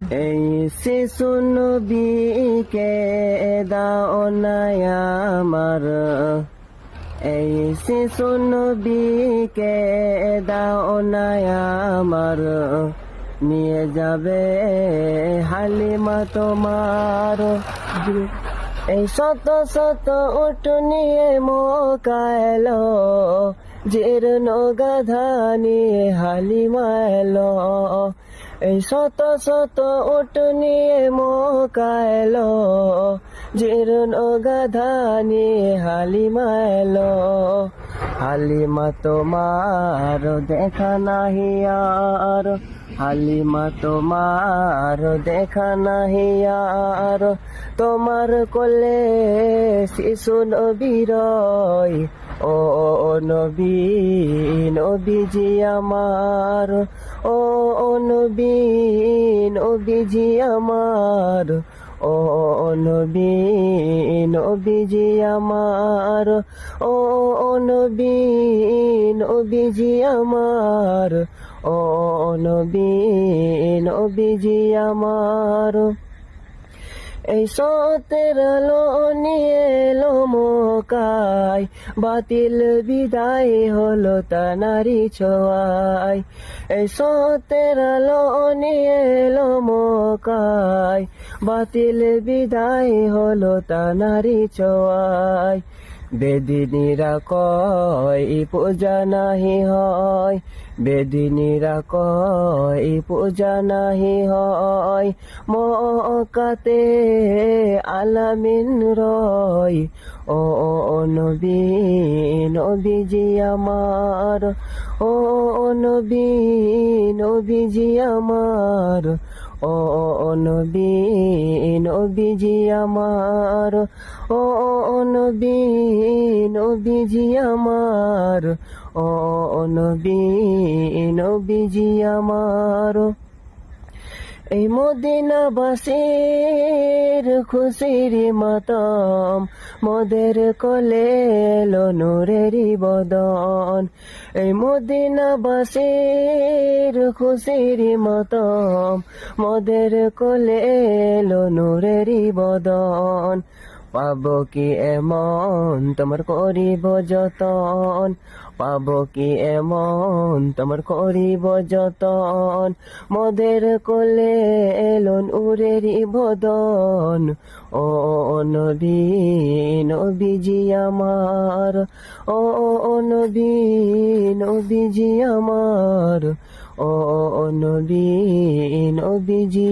এই শিশু নবীকে দাও না আমার, এই শিশু নবীকে দাও না আমার, নিয়ে যাবে হালিমা তোমার। এই শত শত উট নিয়ে মক্কা এলো, জীর্ণ গাধা নিয়ে হালিমা এলো। এই শত শত উট নিয়ে মক্কা এলো, জীর্ণ গাধা নিয়ে হালিমা এলো। হালিমা তোমার দেখা নাহি আর, হালিমা তোমার দেখা নাহি আর, তোমার কোলে শিশু নবীর। ও নবী, নবীজি আমার, ও নবী, নবীজি আমার, ও নবী, নবীজি আমার, ও নবী, নবীজি আমার, ও নবী, নবীজি আমার। এই সতের আলো নিয়ে এলো মক্কায়, বাতিল বিদায় হলো তানারি ছোঁয়ায়। এই সতের আলো নিয়ে এলো মক্কায়, বাতিল বিদায় হলো তানারি ছোঁয়ায়। বেদিনীরা কয় পূজা নাহি হয়, বেদিনীরা কয় পূজা নাহি হয়, মক্কাতে আলামিন রয়। ও নবী, নবীজি আমার, ও নবী, নবীজি আমার, ও নবী, নবীজি আমার, ও নবী, নবীজি আমার, ও নবী, নবীজি আমার। এই মদিনাবাসীর খুশির মাতম, মোদের কোলে এলো নূরেরই বদন। এই মদিনাবাসীর খুশির মাতম, মোদের কোলে এলো নূরেরই বদন। পাবো কি এমন তোমার করিব যতন, পাবো কি এমন তোমার করিব যতন, মোদের কোলে এলো নূরেরই বদন। ও নবী, নবীজি আমার, ও নবী, নবীজি আমার, ও নবী, নবীজি